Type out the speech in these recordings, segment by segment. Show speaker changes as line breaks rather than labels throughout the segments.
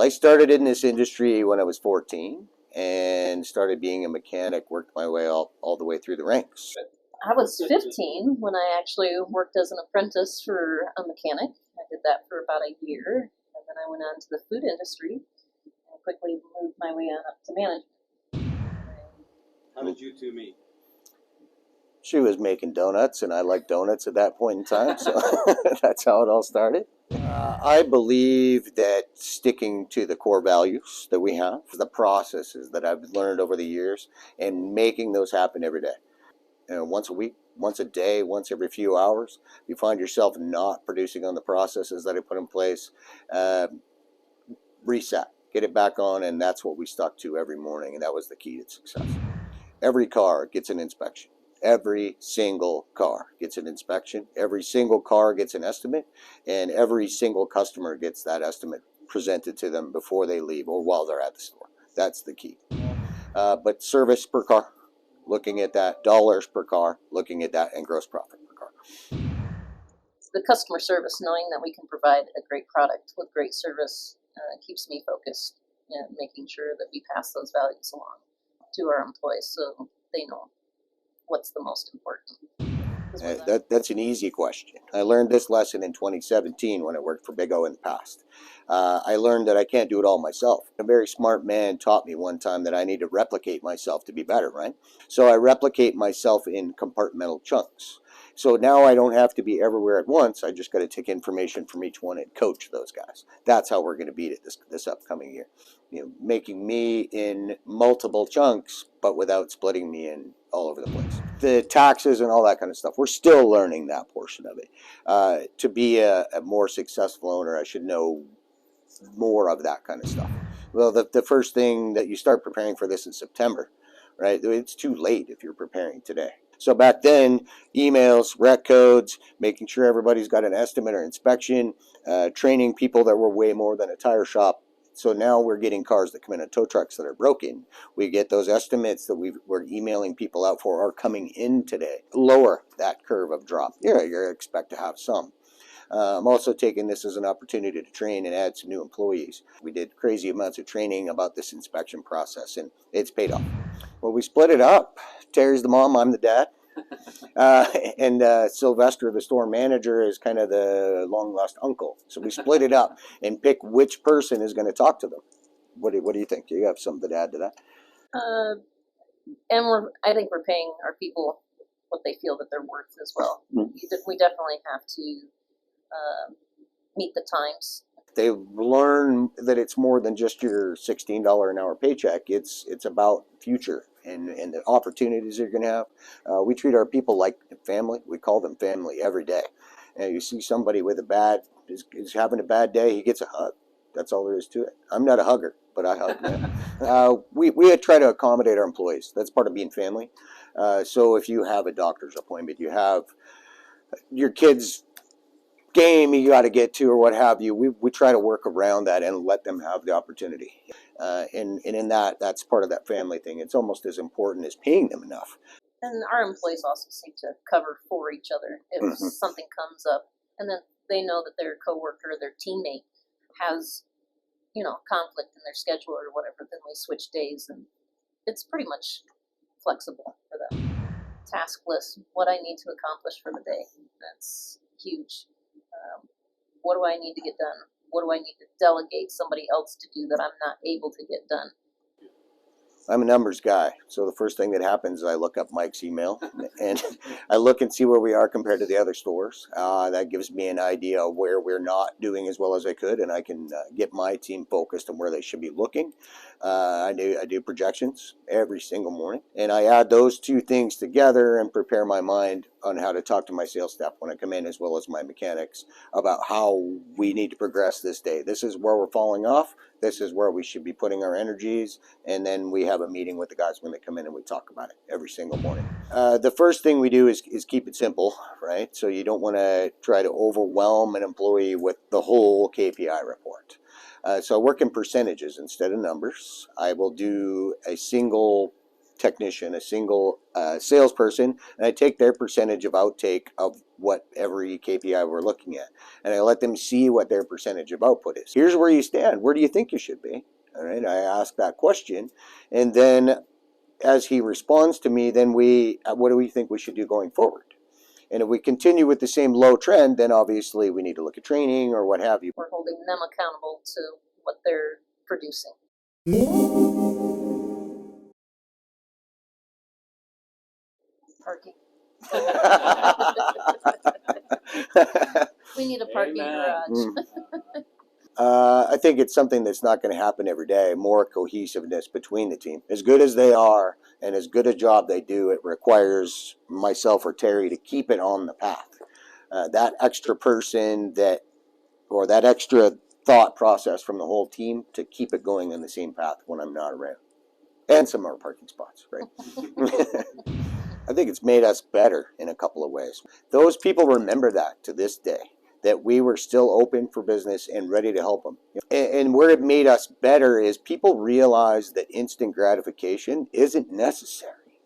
I started in this industry when I was 14 and started being a mechanic, worked my way all the way through the ranks.
I was 15 when I actually worked as an apprentice for a mechanic. I did that for about a year, and then I went on to the food industry and quickly moved my way on up to management.
How did you two meet?
She was making donuts, and I liked donuts at that point in time, so that's how it all started. I believe that sticking to the core values that we have, the processes that I've learned over the years, and making those happen every day. Once a week, once a day, once every few hours, you find yourself not producing on the processes that I put in place, reset, get it back on, and that's what we stuck to every morning, and that was the key to success. Every car gets an inspection. Every single car gets an inspection. Every single car gets an estimate, and every single customer gets that estimate presented to them before they leave or while they're at the store. That's the key. But service per car, looking at that, dollars per car, looking at that, and gross profit per car.
The customer service, knowing that we can provide a great product with great service, keeps me focused and making sure that we pass those values along to our employees so they know what's the most important.
That's an easy question. I learned this lesson in 2017 when I worked for Big O in the past. I learned that I can't do it all myself. A very smart man taught me one time that I need to replicate myself to be better, right? So I replicate myself in compartmental chunks. So now I don't have to be everywhere at once. I just got to take information from each one and coach those guys. That's how we're going to beat it this upcoming year. Making me in multiple chunks, but without splitting me in all over the place. The taxes and all that kind of stuff, we're still learning that portion of it. To be a more successful owner, I should know more of that kind of stuff. Well, the first thing that you start preparing for this in September, right? It's too late if you're preparing today. So back then, emails, rec codes, making sure everybody's got an estimate or inspection, training people that were way more than a tire shop. So now we're getting cars that come in tow trucks that are broken. We get those estimates that we're emailing people out for are coming in today. Lower that curve of drop. Yeah, you expect to have some. I'm also taking this as an opportunity to train and add some new employees. We did crazy amounts of training about this inspection process, and it's paid off. Well, we split it up. Terry's the mom, I'm the dad. And Sylvester, the store manager, is kind of the long-lost uncle. So we split it up and pick which person is going to talk to them. What do you think? Do you have something to add to that?
And I think we're paying our people what they feel that they're worth as well.
Mm-hmm.
We definitely have to meet the times.
They learn that it's more than just your $16 an hour paycheck. It's about future and the opportunities you're going to have. We treat our people like family. We call them family every day. And you see somebody with is having a bad day, he gets a hug. That's all there is to it. I'm not a hugger, but I hug. We try to accommodate our employees. That's part of being family. So if you have a doctor's appointment, you have your kids' game you got to get to or what have you, we try to work around that and let them have the opportunity. And in that's part of that family thing. It's almost as important as paying them enough.
And our employees also seem to cover for each other if something comes up, and then they know that their coworker, their teammate, has conflict in their schedule or whatever. Then we switch days, and it's pretty much flexible for them. Task list: what I need to accomplish for the day. That's huge. What do I need to get done? What do I need to delegate somebody else to do that I'm not able to get done?
I'm a numbers guy, so the first thing that happens is I look up Mike's email and I look and see where we are compared to the other stores. That gives me an idea of where we're not doing as well as I could, and I can get my team focused on where they should be looking. I do projections every single morning, and I add those two things together and prepare my mind on how to talk to my sales staff when I come in, as well as my mechanics, about how we need to progress this day. This is where we're falling off. This is where we should be putting our energies, and then we have a meeting with the guys when they come in and we talk about it every single morning. The first thing we do is keep it simple, right? So you don't want to try to overwhelm an employee with the whole KPI report. So I work in percentages instead of numbers. I will do a single technician, a single salesperson, and I take their percentage of outtake of what every KPI we're looking at, and I let them see what their percentage of output is. Here's where you stand. Where do you think you should be? All right, I ask that question, and then as he responds to me, then what do we think we should do going forward? And if we continue with the same low trend, then obviously we need to look at training or what have you.
We're holding them accountable to what they're producing. Parking. We need a parking garage.
I think it's something that's not going to happen every day. More cohesiveness between the team. As good as they are and as good a job they do, it requires myself or Terry to keep it on the path. That extra person that extra thought process from the whole team to keep it going on the same path when I'm not around. And some more parking spots, right? I think it's made us better in a couple of ways. Those people remember that to this day, that we were still open for business and ready to help them. And where it made us better is people realize that instant gratification isn't necessary.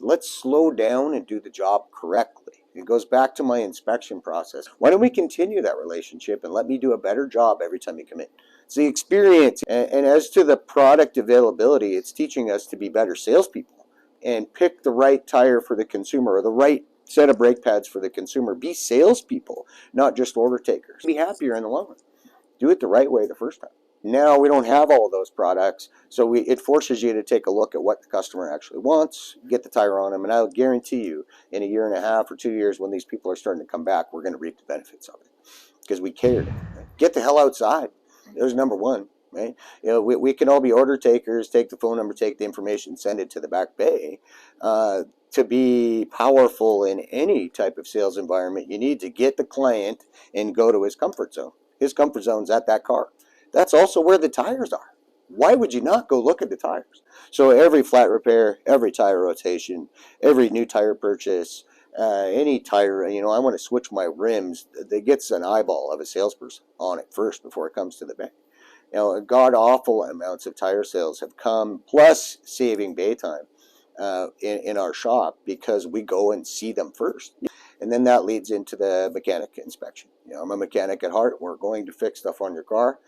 Let's slow down and do the job correctly. It goes back to my inspection process. Why don't we continue that relationship and let me do a better job every time you come in? It's the experience. And as to the product availability, it's teaching us to be better salespeople and pick the right tire for the consumer or the right set of brake pads for the consumer. Be salespeople, not just order takers. Be happier in the long run. Do it the right way the first time. Now we don't have all of those products, so it forces you to take a look at what the customer actually wants, get the tire on them, and I'll guarantee you in a year and a half or 2 years when these people are starting to come back, we're going to reap the benefits of it because we cared. Right? Get the hell outside. There's number one. Right? You know, we can all be order takers, take the phone number, take the information, send it to the back bay. To be powerful in any type of sales environment, you need to get the client and go to his comfort zone. His comfort zone's at that car. That's also where the tires are. Why would you not go look at the tires? So every flat repair, every tire rotation, every new tire purchase, any tire, I want to switch my rims, that gets an eyeball of a salesperson on it first before it comes to the bank. God-awful amounts of tire sales have come, plus saving bay time in our shop because we go and see them first. And then that leads into the mechanic inspection. I'm a mechanic at heart. We're going to fix stuff on your car.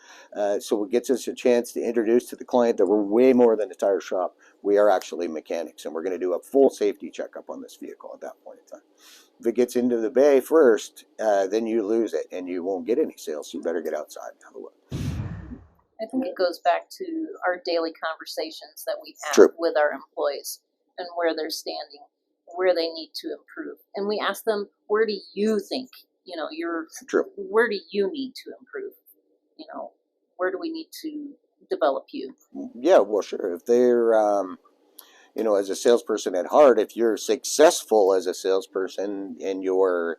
So it gets us a chance to introduce to the client that we're way more than a tire shop. We are actually mechanics, and we're going to do a full safety checkup on this vehicle at that point in time. If it gets into the bay first, then you lose it, and you won't get any sales. So you better get outside and have a look.
I think it goes back to our daily conversations that we have
True.
with our employees and where they're standing, where they need to improve. And we ask them, where do you think,
True.
Where do you need to improve? Where do we need to develop you?
Yeah, well, sure. If they're, as a salesperson at heart, if you're successful as a salesperson and you're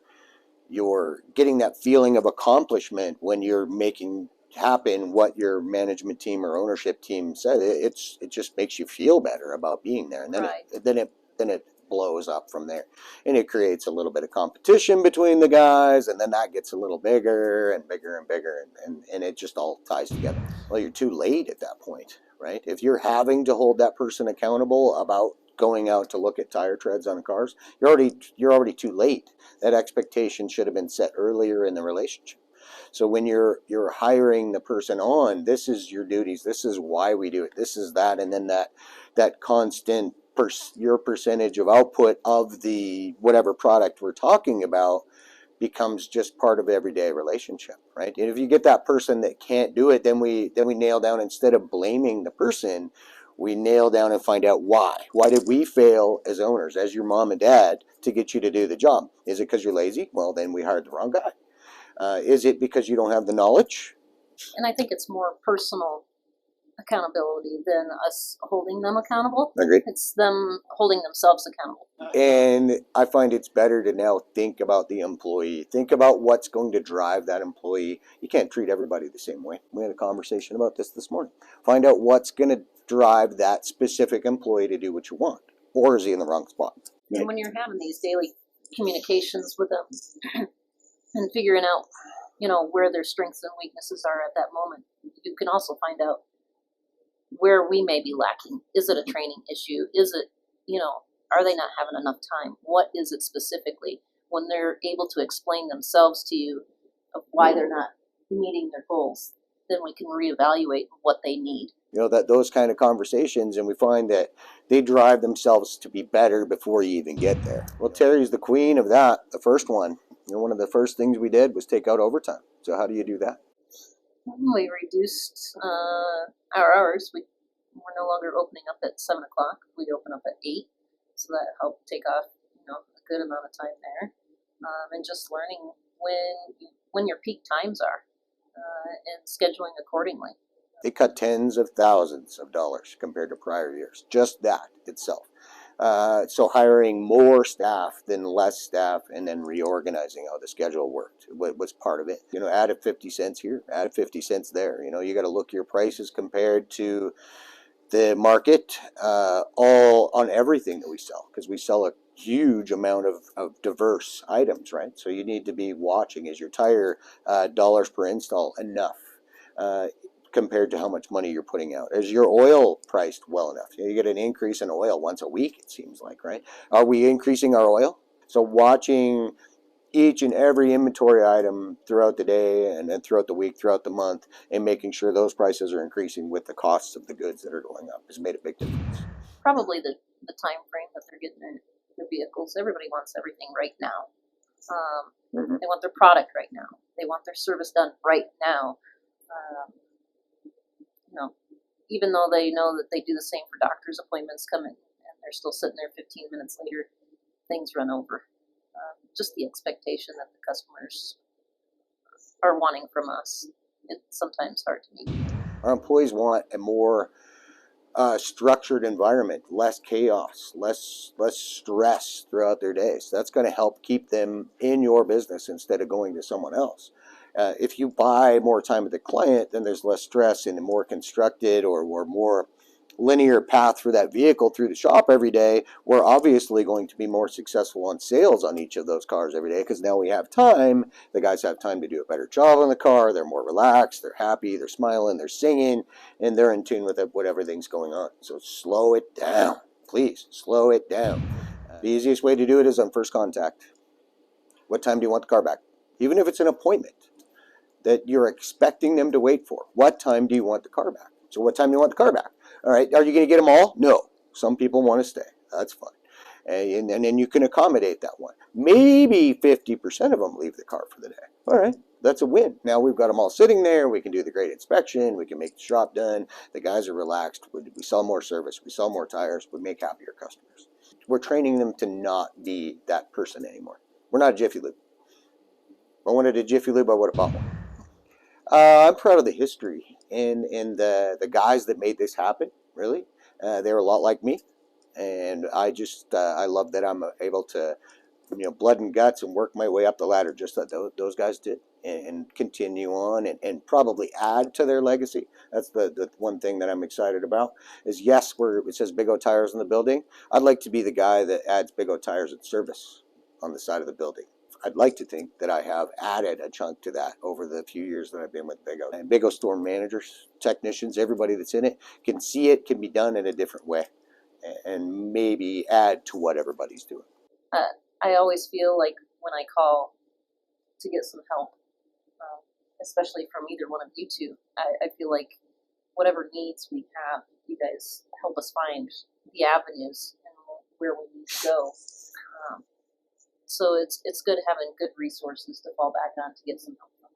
getting that feeling of accomplishment when you're making happen what your management team or ownership team said, it just makes you feel better about being there, and then
Right.
then it blows up from there, and it creates a little bit of competition between the guys, and then that gets a little bigger and bigger and bigger, and it just all ties together. Well, you're too late at that point, right? If you're having to hold that person accountable about going out to look at tire treads on cars, you're already too late. That expectation should have been set earlier in the relationship. So when you're hiring the person on, this is your duties, this is why we do it, this is that, and then that constant your percentage of output of the whatever product we're talking about becomes just part of everyday relationship, right? And if you get that person that can't do it, then we nail down, instead of blaming the person, we nail down and find out why. Why did we fail as owners, as your mom and dad, to get you to do the job? Is it because you're lazy? Well, then we hired the wrong guy. Is it because you don't have the knowledge?
And I think it's more personal accountability than us holding them accountable.
Agreed.
It's them holding themselves accountable.
And I find it's better to now think about the employee. Think about what's going to drive that employee. You can't treat everybody the same way. We had a conversation about this morning. Find out what's going to drive that specific employee to do what you want. Or is he in the wrong spot?
And when you're having these daily communications with them and figuring out, where their strengths and weaknesses are at that moment, you can also find out where we may be lacking. Is it a training issue? Is it, are they not having enough time? What is it specifically? When they're able to explain themselves to you of why they're not meeting their goals, then we can reevaluate what they need.
That those kind of conversations, and we find that they drive themselves to be better before you even get there. Well, Teri's the queen of that. The first one, one of the first things we did was take out overtime. So how do you do that?
We reduced our hours. We're no longer opening up at 7 o'clock. We open up at 8, so that helped take off a good amount of time there, and just learning when your peak times are, and scheduling accordingly.
They cut tens of thousands of dollars compared to prior years, just that itself. So hiring more staff than less staff, and then reorganizing how the schedule worked was part of it. Added 50 cents here, added 50 cents there. You got to look your prices compared to the market, all on everything that we sell, because we sell a huge amount of diverse items, right? So you need to be watching, is your tire dollars per install enough? Compared to how much money you're putting out. Is your oil priced well enough? You get an increase in oil once a week, it seems like, right? Are we increasing our oil? So watching each and every inventory item throughout the day and then throughout the week, throughout the month, and making sure those prices are increasing with the costs of the goods that are going up has made a big difference.
Probably the time frame that they're getting their vehicles. Everybody wants everything right now. They want their product right now. They want their service done right now. Even though they know that they do the same for doctor's appointments, come in and they're still sitting there 15 minutes later, things run over. Just the expectation that the customers are wanting from us, it's sometimes hard to meet.
Our employees want a more structured environment, less chaos, less stress throughout their day. So that's going to help keep them in your business instead of going to someone else. If you buy more time with the client, then there's less stress and a more constructed or more linear path for that vehicle through the shop every day. We're obviously going to be more successful on sales on each of those cars every day, because now we have time. The guys have time to do a better job on the car. They're more relaxed. They're happy. They're smiling. They're singing, and they're in tune with what everything's going on. So slow it down. Please slow it down. The easiest way to do it is on first contact. What time do you want the car back? Even if it's an appointment that you're expecting them to wait for. What time do you want the car back? So what time do you want the car back? All right, are you going to get them all? No. Some people want to stay. That's fine. And then you can accommodate that one. Maybe 50% of them leave the car for the day. All right, that's a win. Now we've got them all sitting there. We can do the great inspection. We can make the shop done. The guys are relaxed. We sell more service. We sell more tires. We make happier customers. We're training them to not be that person anymore. We're not Jiffy Lube. If I wanted a Jiffy Lube, I would have bought one. I'm proud of the history and the guys that made this happen, really. They're a lot like me. And I love that I'm able to, blood and guts and work my way up the ladder just like those guys did, and continue on and probably add to their legacy. That's the one thing that I'm excited about is, yes, it says Big O Tires in the building. I'd like to be the guy that adds Big O Tires at service on the side of the building. I'd like to think that I have added a chunk to that over the few years that I've been with Big O. And Big O store managers, technicians, everybody that's in it can see it can be done in a different way and maybe add to what everybody's doing.
I always feel like when I call to get some help, especially from either one of you two, I feel like whatever needs we have, you guys help us find the avenues and where we need to go. So it's good having good resources to fall back on to get some help from.